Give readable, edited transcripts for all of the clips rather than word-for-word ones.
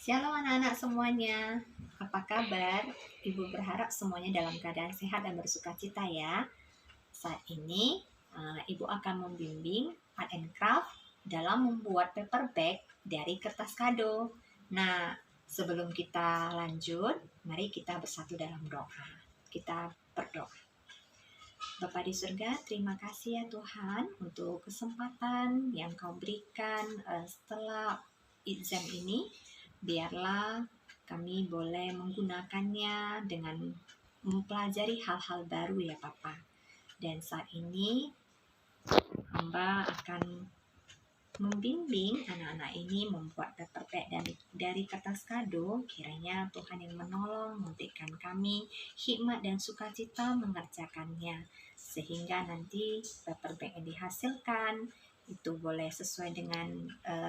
Shalom anak-anak semuanya, apa kabar? Ibu berharap semuanya dalam keadaan sehat dan bersuka cita ya. Saat ini Ibu akan membimbing art and craft dalam membuat paper bag dari kertas kado. Nah, sebelum kita lanjut, mari kita bersatu dalam doa. Kita berdoa. Bapa di surga, terima kasih ya Tuhan untuk kesempatan yang Kau berikan setelah exam ini. Biarlah kami boleh menggunakannya dengan mempelajari hal-hal baru ya Papa. Dan saat ini hamba akan membimbing anak-anak ini membuat paper bag dari kertas kado. Kiranya Tuhan yang menolong, memberikan kami hikmat dan sukacita mengerjakannya. Sehingga nanti paper bag yang dihasilkan itu boleh sesuai dengan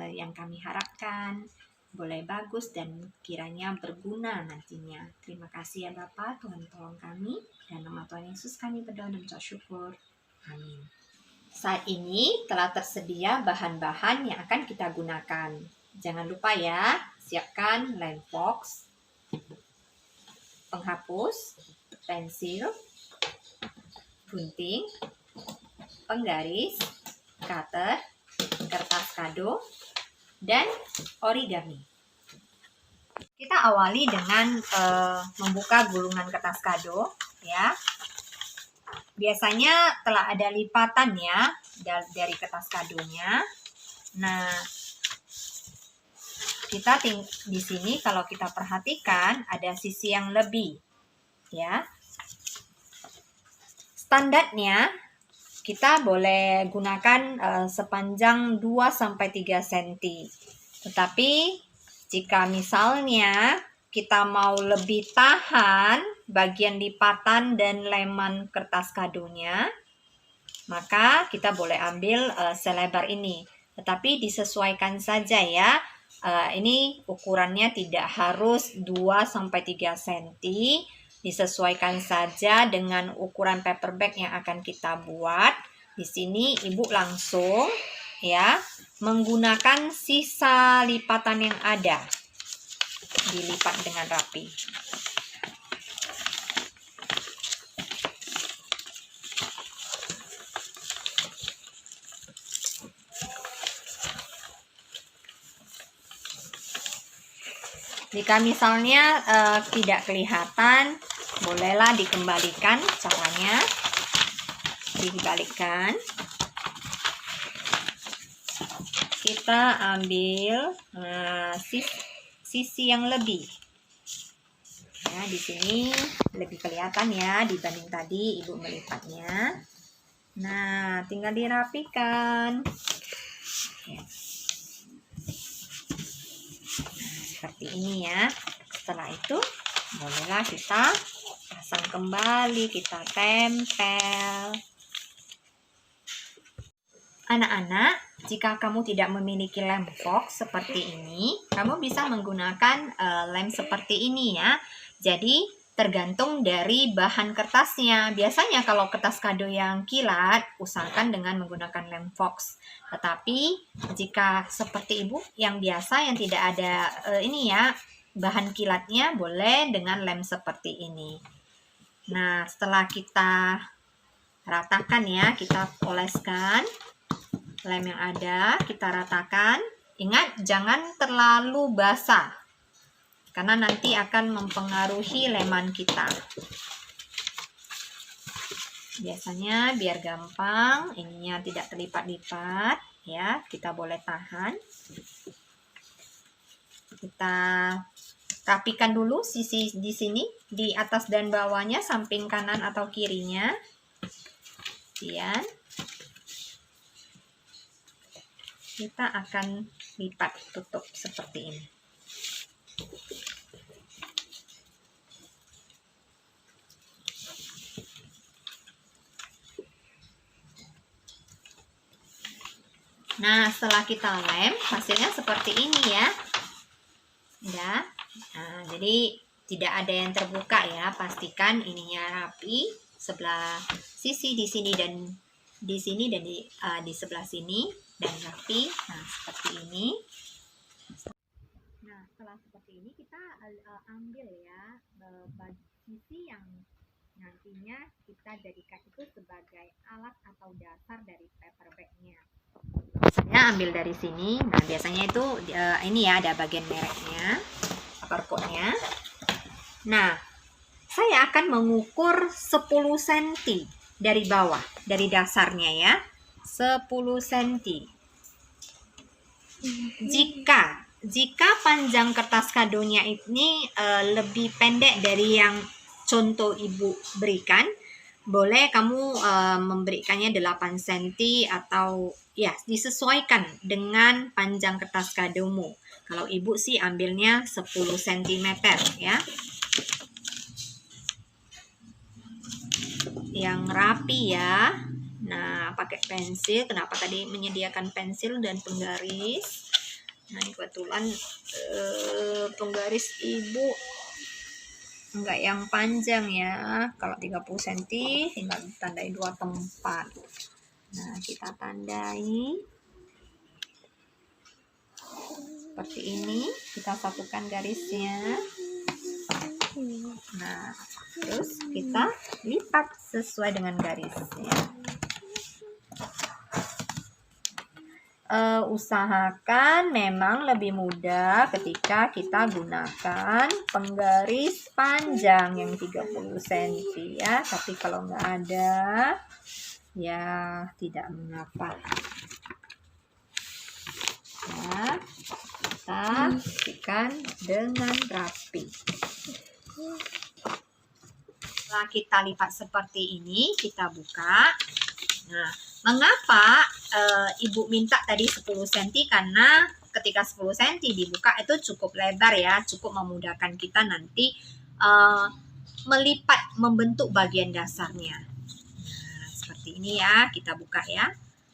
yang kami harapkan, boleh bagus dan kiranya berguna nantinya. Terima kasih ya Bapak, Tuhan tolong kami. Dan nama Tuhan Yesus kami berdoa dan mengucap syukur. Amin. Saat ini telah tersedia bahan-bahan yang akan kita gunakan. Jangan lupa ya, siapkan lem box, penghapus, pensil, gunting, penggaris, cutter, kertas kado, dan origami. Kita awali dengan membuka gulungan kertas kado ya. Biasanya telah ada lipatan ya dari kertas kadonya. Nah, kita di sini kalau kita perhatikan ada sisi yang lebih ya. Standarnya kita boleh gunakan sepanjang 2-3 cm. Tetapi jika misalnya kita mau lebih tahan bagian lipatan dan leman kertas kadonya, maka kita boleh ambil selebar ini. Tetapi disesuaikan saja ya. Ini ukurannya tidak harus 2-3 cm. Disesuaikan saja dengan ukuran paper bag yang akan kita buat. Di sini Ibu langsung ya menggunakan sisa lipatan yang ada. Dilipat dengan rapi. Jika misalnya tidak kelihatan, bolehlah dikembalikan caranya. Dibalikkan. Kita ambil sisi yang lebih. Ya, di sini lebih kelihatan ya dibanding tadi Ibu melipatnya. Nah, tinggal dirapikan. Ya. Seperti ini ya. Setelah itu bolehlah kita pasang kembali, kita tempel. Anak-anak, jika kamu tidak memiliki lem box seperti ini, kamu bisa menggunakan lem seperti ini ya. Jadi tergantung dari bahan kertasnya. Biasanya kalau kertas kado yang kilat, usahakan dengan menggunakan lem box. Tetapi jika seperti Ibu yang biasa yang tidak ada ini ya, bahan kilatnya, boleh dengan lem seperti ini. Nah, setelah kita ratakan ya, kita oleskan lem yang ada, kita ratakan. Ingat, jangan terlalu basah, karena nanti akan mempengaruhi leman kita. Biasanya biar gampang, ininya tidak terlipat-lipat ya, kita boleh tahan. Kita rapikan dulu sisi di sini, di atas dan bawahnya, samping kanan atau kirinya. Kemudian kita akan lipat tutup seperti ini. Nah, setelah kita lem, hasilnya seperti ini ya. Ya. Nah, jadi tidak ada yang terbuka ya. Pastikan ininya rapi, sebelah sisi di sini dan di sini dan di sebelah sini dan rapi. Nah, seperti ini. Nah, setelah seperti ini kita ambil ya sisi yang nantinya kita jadikan itu sebagai alat atau dasar dari paper bagnya. Saya ambil dari sini. Nah, biasanya itu ini ya ada bagian mereknya, barcode-nya. Nah, saya akan mengukur 10 cm dari bawah, dari dasarnya ya. 10 cm. Jika panjang kertas kadonya ini lebih pendek dari yang contoh ibu berikan, boleh kamu memberikannya 8 cm atau ya disesuaikan dengan panjang kertas kadomu. Kalau ibu sih ambilnya 10 cm ya. Yang rapi ya. Nah, pakai pensil. Kenapa tadi menyediakan pensil dan penggaris? Nah, ini kebetulan penggaris ibu enggak yang panjang ya. Kalau 30 cm tinggal ditandai 2 tempat. Nah, kita tandai seperti ini. Kita satukan garisnya. Nah, terus kita lipat sesuai dengan garisnya. Usahakan memang lebih mudah ketika kita gunakan penggaris panjang yang 30 cm ya. Tapi kalau nggak ada, ya tidak mengapa. Ya, kita bersihkan dengan rapi. Setelah kita lipat seperti ini, kita buka. Nah, mengapa ibu minta tadi 10 cm? Karena ketika 10 cm dibuka itu cukup lebar ya, cukup memudahkan kita nanti melipat, membentuk bagian dasarnya. Nah, seperti ini ya, kita buka ya.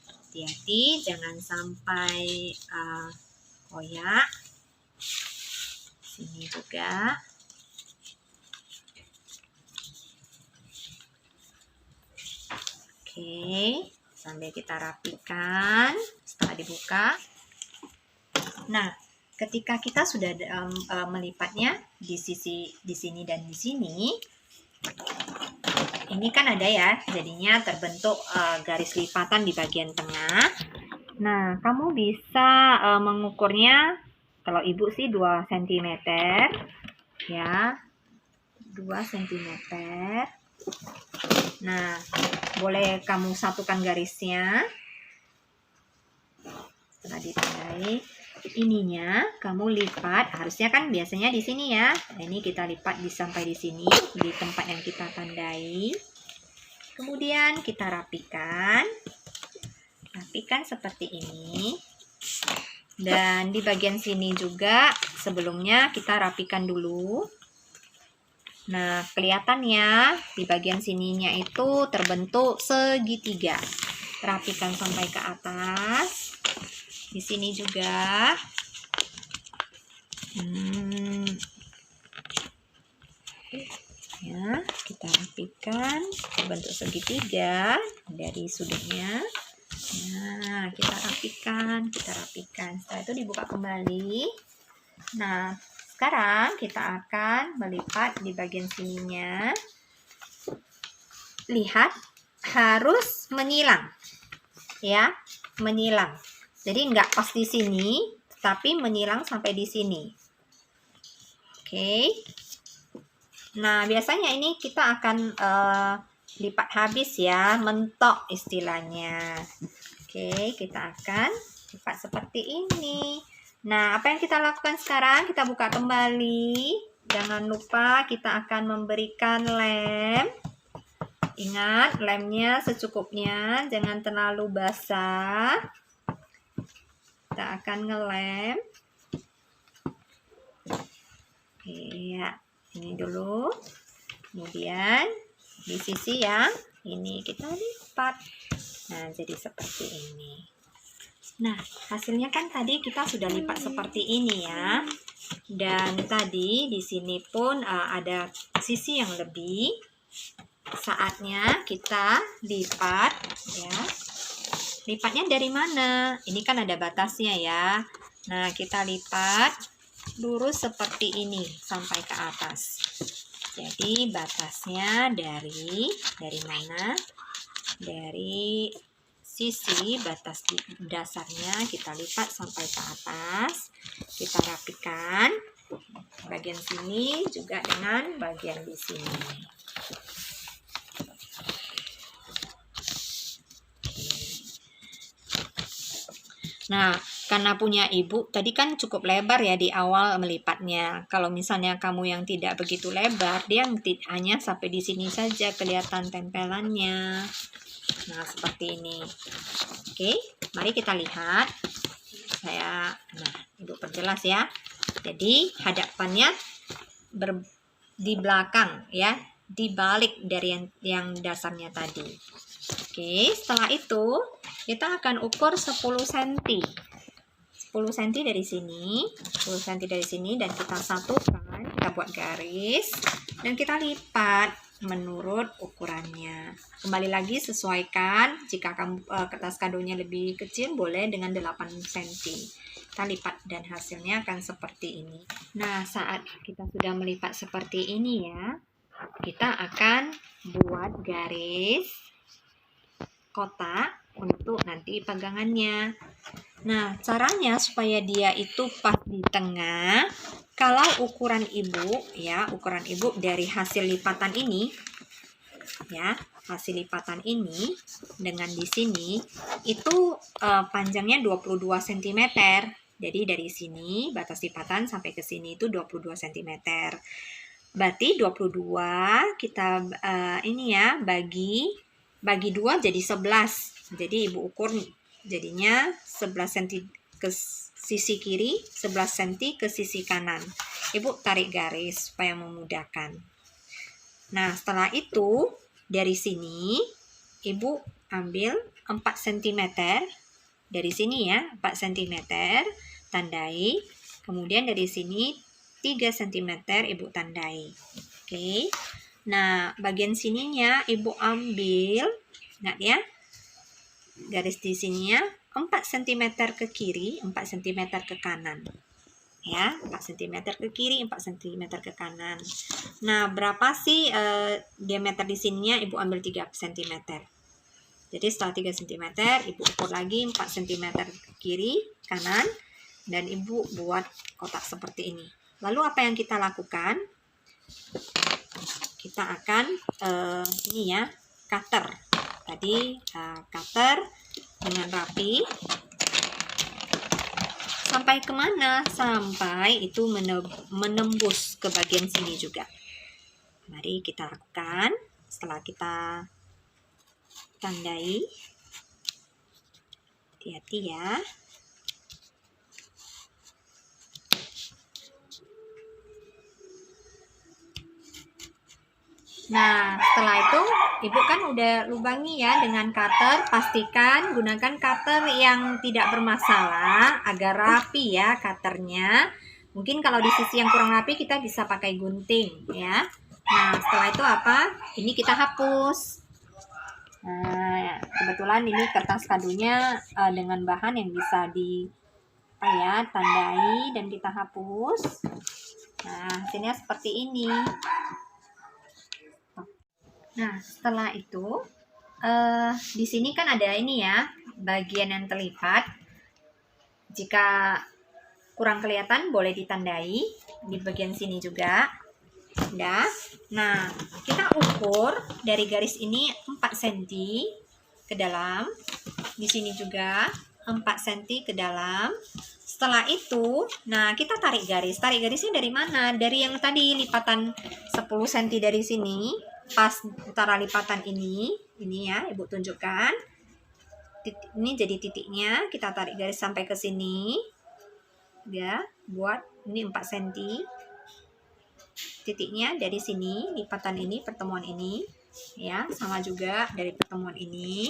Hati-hati, jangan sampai koyak. Sini juga. Oke, sambil kita rapikan setelah dibuka. Nah, ketika kita sudah melipatnya di sini dan di sini, ini kan ada ya, jadinya terbentuk garis lipatan di bagian tengah. Nah, kamu bisa mengukurnya, kalau ibu sih 2 cm ya, 2 cm. Nah, boleh kamu satukan garisnya. Setelah ditandai, ininya kamu lipat, harusnya kan biasanya di sini ya. Nah, ini kita lipat sampai di sini, di tempat yang kita tandai. Kemudian kita rapikan. Rapikan seperti ini. Dan di bagian sini juga sebelumnya kita rapikan dulu. Nah, kelihatannya di bagian sininya itu terbentuk segitiga. Rapikan sampai ke atas. Di sini juga. Ya, kita rapikan, terbentuk segitiga dari sudutnya. Nah, kita rapikan. Setelah itu dibuka kembali. Nah, sekarang kita akan melipat di bagian sininya. Lihat, harus menyilang. Ya, menyilang. Jadi nggak pas di sini, tapi menyilang sampai di sini. Oke. Nah, biasanya ini kita akan lipat habis ya, mentok istilahnya. Oke, kita akan lipat seperti ini. Nah, apa yang kita lakukan sekarang? Kita buka kembali. Jangan lupa kita akan memberikan lem. Ingat, lemnya secukupnya, jangan terlalu basah. Kita akan ngelem. Oke, ya. Ini dulu. Kemudian di sisi yang ini kita lipat. Nah, jadi seperti ini. Nah, hasilnya kan tadi kita sudah lipat seperti ini ya. Dan tadi di sini pun ada sisi yang lebih. Saatnya kita lipat ya. Lipatnya dari mana? Ini kan ada batasnya ya. Nah, kita lipat lurus seperti ini sampai ke atas. Jadi batasnya dari mana? Dari sisi batas dasarnya kita lipat sampai ke atas. Kita rapikan bagian sini juga dengan bagian di sini. Nah, karena punya ibu, tadi kan cukup lebar ya di awal melipatnya. Kalau misalnya kamu yang tidak begitu lebar, dia hanya sampai di sini saja kelihatan tempelannya. Nah, seperti ini. Oke, mari kita lihat. Ibu perjelas ya. Jadi, hadapannya di belakang ya, di balik dari yang dasarnya tadi. Oke, setelah itu kita akan ukur 10 cm. 10 cm dari sini, 10 cm dari sini, dan kita satukan, kita buat garis dan kita lipat menurut ukurannya. Kembali lagi sesuaikan, jika kamu kertas kadonya lebih kecil boleh dengan 8 cm. Kita lipat dan hasilnya akan seperti ini. Nah, saat kita sudah melipat seperti ini ya, kita akan buat garis kotak untuk nanti pegangannya. Nah, caranya supaya dia itu pas di tengah. Kalau ukuran ibu dari hasil lipatan ini ya, hasil lipatan ini dengan di sini itu panjangnya 22 cm. Jadi dari sini batas lipatan sampai ke sini itu 22 cm. Berarti 22 kita bagi 2 jadi 11. Jadi ibu ukur jadinya 11 cm ke sisi kiri, 11 cm ke sisi kanan. Ibu tarik garis supaya memudahkan. Nah, setelah itu dari sini ibu ambil 4 cm. Dari sini ya, 4 cm tandai. Kemudian dari sini 3 cm ibu tandai. Oke. Nah, bagian sininya ibu ambil, ingat ya, garis di sininya 4 cm ke kiri, 4 cm ke kanan. Ya, 4 cm ke kiri, 4 cm ke kanan. Nah, berapa sih diameter di sininya? Ibu ambil 3 cm. Jadi setelah 3 cm, ibu ukur lagi 4 cm ke kiri, kanan, dan ibu buat kotak seperti ini. Lalu apa yang kita lakukan? Kita akan cutter. Tadi cutter dengan rapi. Sampai kemana? Sampai itu menembus ke bagian sini juga. Mari kita lakukan. Setelah kita tandai, hati-hati ya. Nah, setelah itu ibu kan udah lubangi ya dengan cutter. Pastikan gunakan cutter yang tidak bermasalah, agar rapi ya cutternya. Mungkin kalau di sisi yang kurang rapi kita bisa pakai gunting ya. Nah, setelah itu apa? Ini kita hapus. Nah, kebetulan ini kertas kadonya dengan bahan yang bisa tandai dan kita hapus. Nah, hasilnya seperti ini. Nah, setelah itu di sini kan ada ini ya, bagian yang terlipat. Jika kurang kelihatan boleh ditandai di bagian sini juga. Udah. Nah, kita ukur dari garis ini 4 cm ke dalam. Di sini juga 4 cm ke dalam. Setelah itu, nah kita tarik garis. Tarik garisnya dari mana? Dari yang tadi lipatan 10 cm dari sini. Pas antara lipatan ini ya, ibu tunjukkan. Ini jadi titiknya, kita tarik garis sampai ke sini. Ya, buat ini 4 cm. Titiknya dari sini, lipatan ini, pertemuan ini. Ya, sama juga dari pertemuan ini.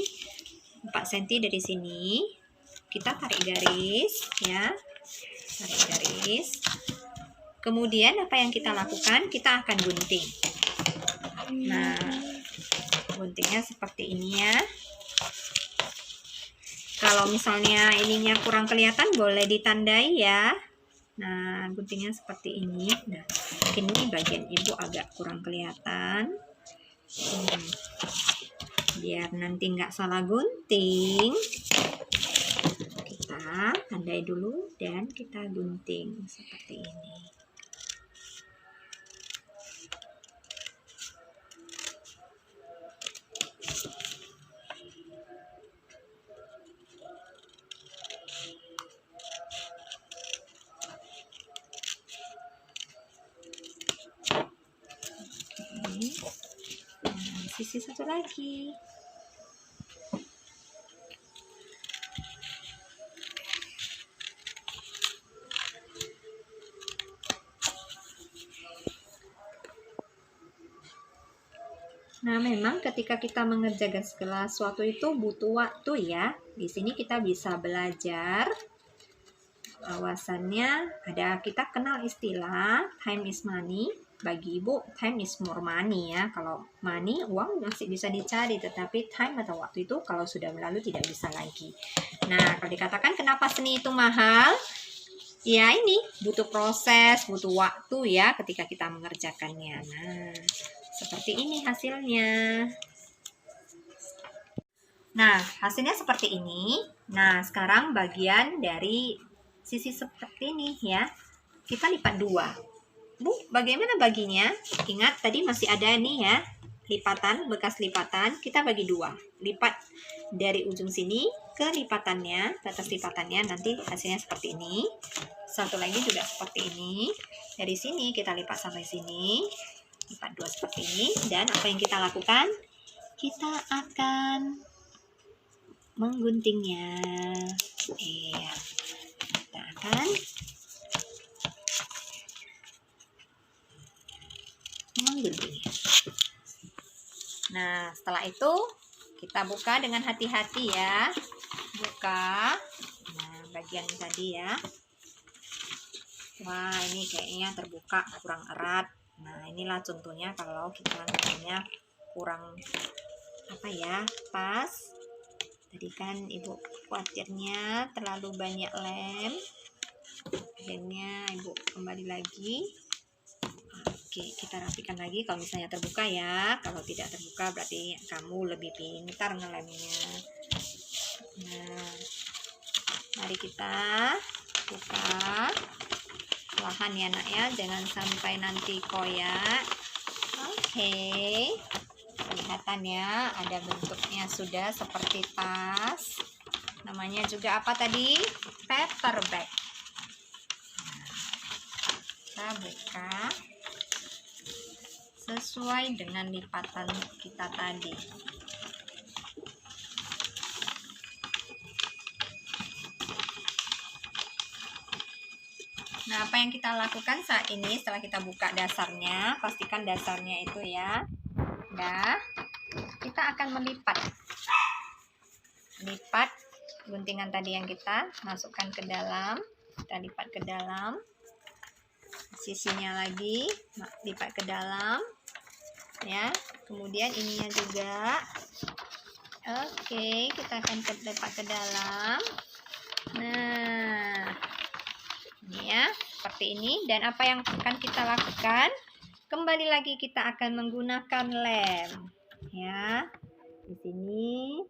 4 cm dari sini. Kita tarik garis, ya. Tarik garis. Kemudian apa yang kita lakukan? Kita akan gunting. Nah, guntingnya seperti ini ya. Kalau misalnya ininya kurang kelihatan boleh ditandai ya. Nah, guntingnya seperti ini. Nah, ini bagian ibu agak kurang kelihatan. Biar nanti nggak salah gunting, kita tandai dulu dan kita gunting seperti ini. Nah, sisi satu lagi. Nah, memang ketika kita mengerjakan segala sesuatu itu butuh waktu ya. Di sini kita bisa belajar. Bahwasannya kita kenal istilah time is money. Bagi ibu, time is more money ya. Kalau money, uang masih bisa dicari. Tetapi time atau waktu itu kalau sudah berlalu tidak bisa lagi. Nah, kalau dikatakan kenapa seni itu mahal? Ya ini, butuh proses, butuh waktu ya ketika kita mengerjakannya. Nah, seperti ini hasilnya. Nah, hasilnya seperti ini. Nah, sekarang bagian dari sisi seperti ini ya. Kita lipat dua. Bu, bagaimana baginya? Ingat tadi masih ada nih ya, lipatan, bekas lipatan. Kita bagi dua. Lipat dari ujung sini ke lipatannya, batas lipatannya, nanti hasilnya seperti ini. Satu lagi juga seperti ini. Dari sini kita lipat sampai sini. Lipat dua seperti ini. Dan apa yang kita lakukan? Kita akan mengguntingnya. Iya. Kita akan mengguntingnya. Nah, setelah itu kita buka dengan hati-hati ya. Buka. Nah, bagian tadi ya. Wah, ini kayaknya terbuka kurang erat. Nah, inilah contohnya kalau kita namanya kurang pas. Tadi kan ibu khawatirnya terlalu banyak lem. Akhirnya ibu kembali lagi. Oke, kita rapikan lagi kalau misalnya terbuka ya. Kalau tidak terbuka berarti kamu lebih pintar ngelemnya. Nah, mari kita buka. Perlahan ya nak ya, jangan sampai nanti koyak. Oke. Kelihatan ya, ada bentuknya sudah seperti tas. Namanya juga apa tadi? Paper bag. Kita buka sesuai dengan lipatan kita tadi. Nah, apa yang kita lakukan saat ini setelah kita buka dasarnya, pastikan dasarnya itu ya. Nah, kita akan melipat guntingan tadi yang kita masukkan ke dalam, kita lipat ke dalam, sisinya lagi lipat ke dalam ya, kemudian ininya juga. Oke, kita akan lipat ke dalam. Nah, ini ya, seperti ini. Dan apa yang akan kita lakukan? Kembali lagi kita akan menggunakan lem ya. Di sini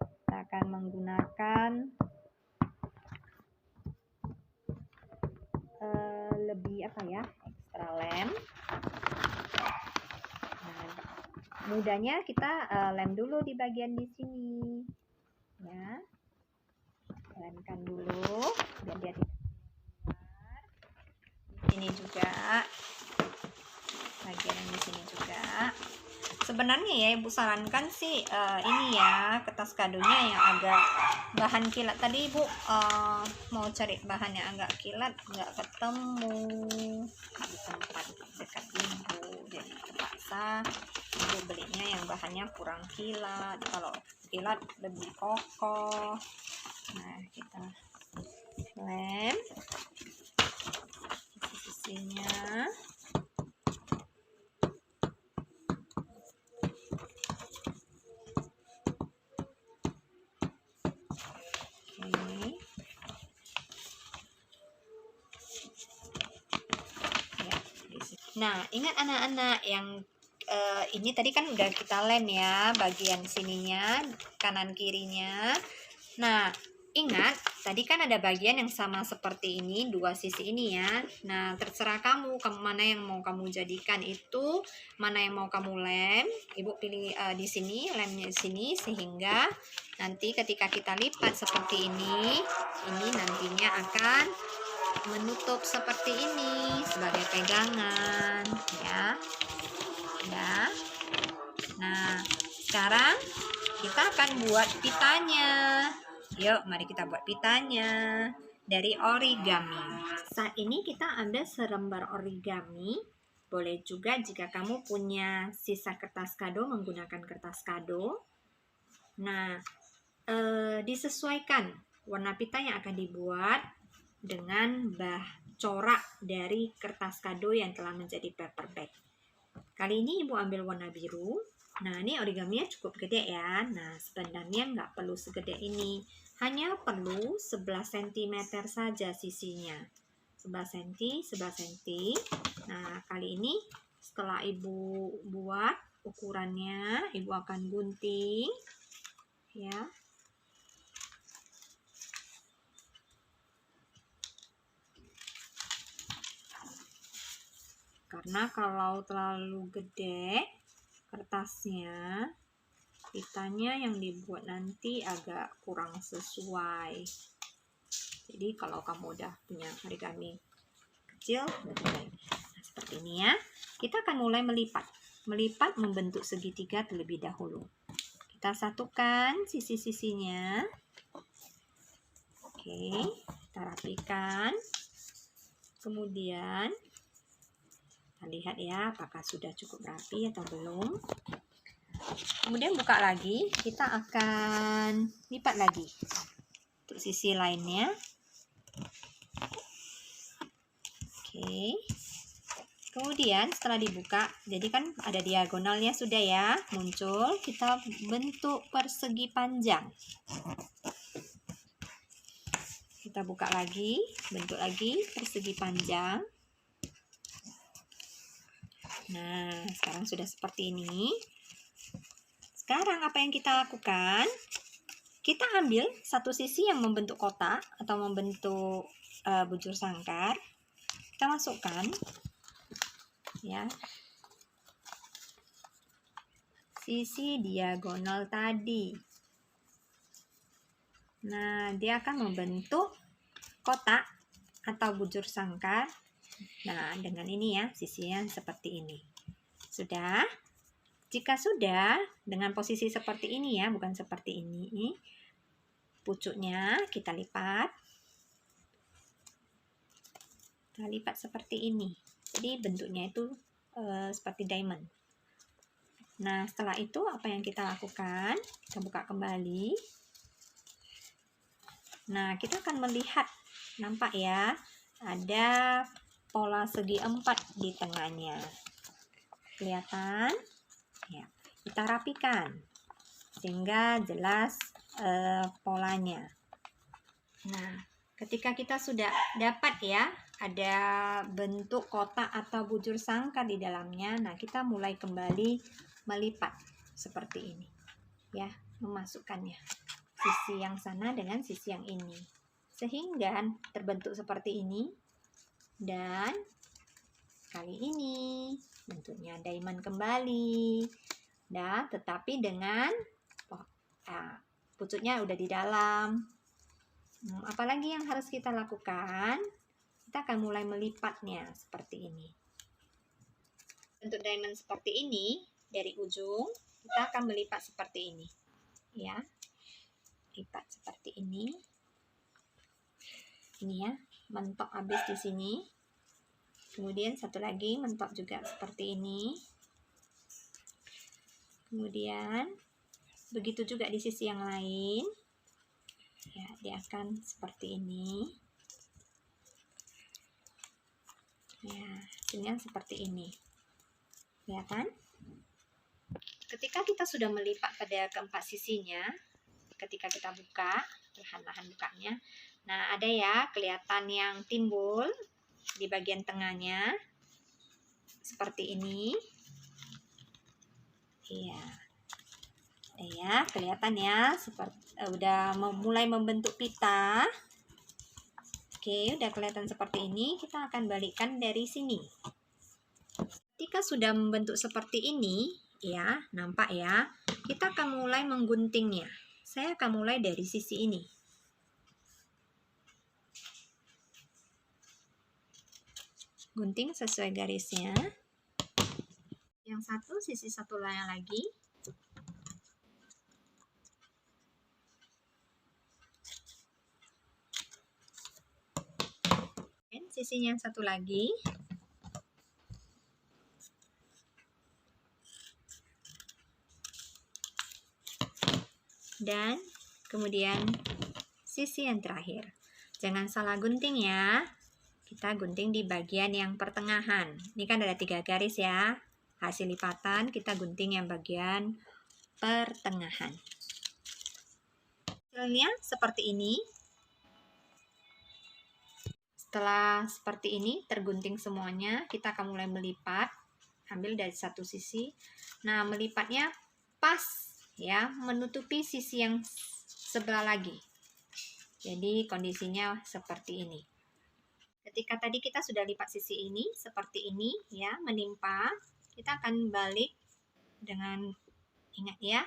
kita akan menggunakan lebih ekstra lem. Nah, mudahnya kita lem dulu di bagian di sini ya. Lemkan dulu biar dia tidak keluar. Di sini juga, bagian di sini juga. Sebenarnya ya ibu sarankan sih ini ya, kertas kadonya yang agak bahan kilat. Tadi ibu mau cari bahan yang agak kilat, nggak ketemu di tempat dekat ibu, jadi terpaksa ibu belinya yang bahannya kurang kilat. Kalau kilat lebih kokoh. Nah, kita lem sisinya. Nah, ingat anak-anak yang ini tadi kan udah kita lem ya, bagian sininya, kanan kirinya. Nah, ingat tadi kan ada bagian yang sama seperti ini, dua sisi ini ya. Nah, terserah kamu mana yang mau kamu jadikan itu, mana yang mau kamu lem. Ibu pilih di sini, lemnya di sini, sehingga nanti ketika kita lipat seperti ini nantinya akan menutup seperti ini sebagai pegangan ya. Ya. Nah, sekarang kita akan buat pitanya. Yuk, mari kita buat pitanya dari origami. Saat ini kita ambil selembar origami. Boleh juga jika kamu punya sisa kertas kado menggunakan kertas kado. Nah, disesuaikan warna pita yang akan dibuat dengan corak dari kertas kado yang telah menjadi paper bag. Kali ini ibu ambil warna biru. Nah, ini origaminya cukup gede ya. Nah, sebenarnya nggak perlu segede ini. Hanya perlu 11 cm saja sisinya. 11 cm, 11 cm. Nah, kali ini setelah ibu buat ukurannya, ibu akan gunting. Ya. Karena kalau terlalu gede kertasnya, pitanya yang dibuat nanti agak kurang sesuai. Jadi kalau kamu udah punya origami kecil, lebih baik. Nah, seperti ini ya. Kita akan mulai melipat. Melipat membentuk segitiga terlebih dahulu. Kita satukan sisi-sisinya. Oke, kita rapikan. Kemudian kita lihat ya apakah sudah cukup rapi atau belum. Kemudian buka lagi, kita akan lipat lagi untuk sisi lainnya. Oke. Kemudian setelah dibuka, jadi kan ada diagonalnya sudah ya, muncul, kita bentuk persegi panjang. Kita buka lagi, bentuk lagi persegi panjang. Nah, sekarang sudah seperti ini. Sekarang apa yang kita lakukan? Kita ambil satu sisi yang membentuk kotak atau membentuk bujur sangkar. Kita masukkan ya sisi diagonal tadi. Nah, dia akan membentuk kotak atau bujur sangkar. Nah, dengan ini ya, sisinya seperti ini. Sudah? Jika sudah, dengan posisi seperti ini ya, bukan seperti ini. Pucuknya kita lipat. Kita lipat seperti ini. Jadi bentuknya itu seperti diamond. Nah, setelah itu apa yang kita lakukan? Kita buka kembali. Nah, kita akan melihat, nampak ya, ada pola segi 4 di tengahnya. Kelihatan? Ya, kita rapikan sehingga jelas polanya. Nah, ketika kita sudah dapat ya, ada bentuk kotak atau bujur sangkar di dalamnya, nah kita mulai kembali melipat seperti ini. Ya, memasukkannya. Sisi yang sana dengan sisi yang ini. Sehingga terbentuk seperti ini. Dan kali ini bentuknya diamond kembali. Dan tetapi dengan pucuknya udah di dalam. Apalagi yang harus kita lakukan? Kita akan mulai melipatnya seperti ini. Bentuk diamond seperti ini dari ujung kita akan melipat seperti ini. Ya. Lipat seperti ini. Ini ya, mentok habis di sini. Kemudian satu lagi mentok juga seperti ini. Kemudian begitu juga di sisi yang lain. Ya, dia akan seperti ini. Ya, dengan seperti ini. Kelihatan? Ketika kita sudah melipat pada keempat sisinya, ketika kita buka, perlahan-lahan bukanya, nah ada ya kelihatan yang timbul di bagian tengahnya. seperti ini. Iya. Ya, kelihatan ya, seperti udah mulai membentuk pita. Oke, udah kelihatan seperti ini. Kita akan balikkan dari sini. Ketika sudah membentuk seperti ini, ya, nampak ya, kita akan mulai mengguntingnya. Saya akan mulai dari sisi ini. Gunting sesuai garisnya. Yang satu, sisi satu lagi. Dan sisinya yang satu lagi. Dan kemudian sisi yang terakhir. Jangan salah gunting ya. Kita gunting di bagian yang pertengahan. Ini kan ada 3 garis ya. Hasil lipatan kita gunting yang bagian pertengahan. Hasilnya seperti ini. Setelah seperti ini tergunting semuanya, kita akan mulai melipat. Ambil dari satu sisi. Nah, melipatnya pas ya, menutupi sisi yang sebelah lagi. Jadi kondisinya seperti ini. Ketika tadi kita sudah lipat sisi ini seperti ini ya, menimpa, kita akan balik dengan, ingat ya,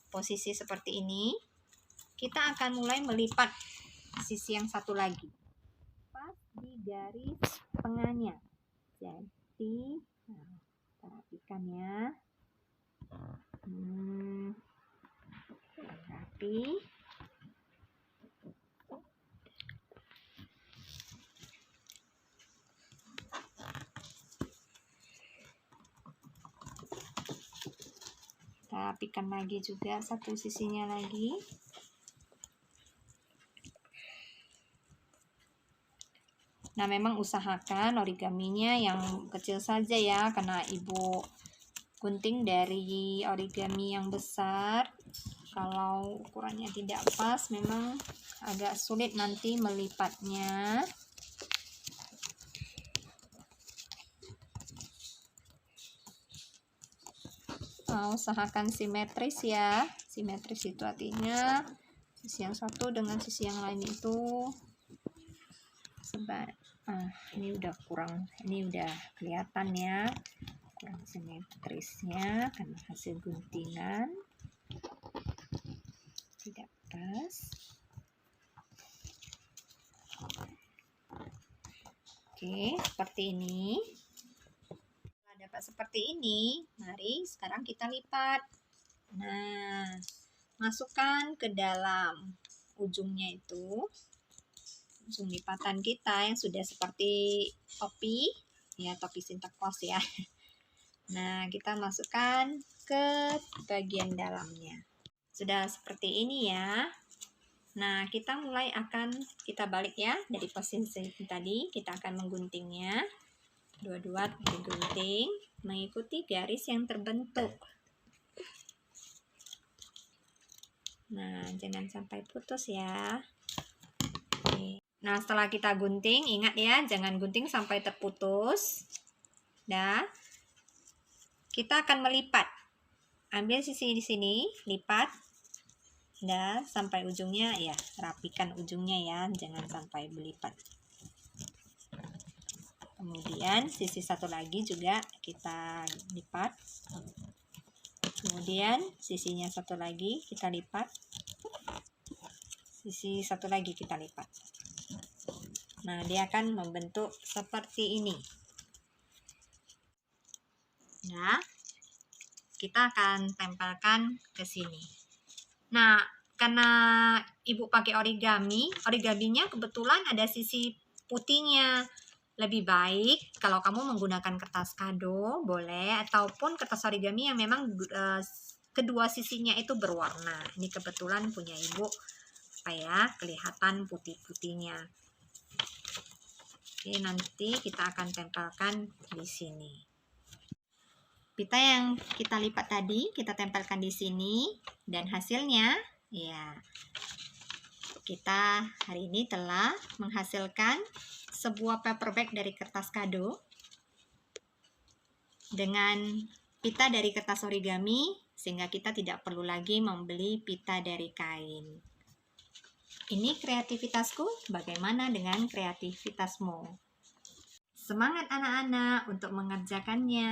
posisi seperti ini. Kita akan mulai melipat sisi yang satu lagi pas di garis tengahnya. Jadi kita rapikan ya. Rapi. Kita rapikan lagi juga satu sisinya lagi. Nah, memang usahakan origaminya yang kecil saja ya, karena ibu gunting dari origami yang besar. Kalau ukurannya tidak pas, memang agak sulit nanti melipatnya. Usahakan simetris ya. Simetris itu artinya sisi yang satu dengan sisi yang lain itu ini udah kurang, ini udah kelihatan ya, kurang simetrisnya karena hasil guntingan tidak pas. Oke, seperti ini. Setelah dapat seperti ini, mari sekarang kita lipat. Nah, masukkan ke dalam ujungnya itu, ujung lipatan kita yang sudah seperti topi ya, topi Santa Claus ya. Nah, kita masukkan ke bagian dalamnya. Sudah seperti ini ya. Nah, kita mulai akan kita balik ya, dari posisi tadi kita akan mengguntingnya. Dua-dua digunting mengikuti garis yang terbentuk. Nah, jangan sampai putus ya. Oke. Nah, setelah kita gunting, ingat ya, jangan gunting sampai terputus. Nah, kita akan melipat. Ambil sisi di sini, lipat. Nah, sampai ujungnya ya, rapikan ujungnya ya, jangan sampai berlipat. Kemudian sisi satu lagi juga kita lipat. Kemudian sisinya satu lagi kita lipat. Sisi satu lagi kita lipat. Nah, dia akan membentuk seperti ini. Nah, kita akan tempelkan ke sini. Nah, karena ibu pakai origaminya kebetulan ada sisi putihnya. Lebih baik kalau kamu menggunakan kertas kado, boleh, ataupun kertas origami yang memang kedua sisinya itu berwarna. Ini kebetulan punya ibu, supaya kelihatan putih-putihnya. Oke, nanti kita akan tempelkan di sini. Pita yang kita lipat tadi, kita tempelkan di sini, dan hasilnya, ya, kita hari ini telah menghasilkan sebuah paper bag dari kertas kado. dengan pita dari kertas origami, sehingga kita tidak perlu lagi membeli pita dari kain. Ini kreativitasku, bagaimana dengan kreativitasmu? Semangat anak-anak untuk mengerjakannya.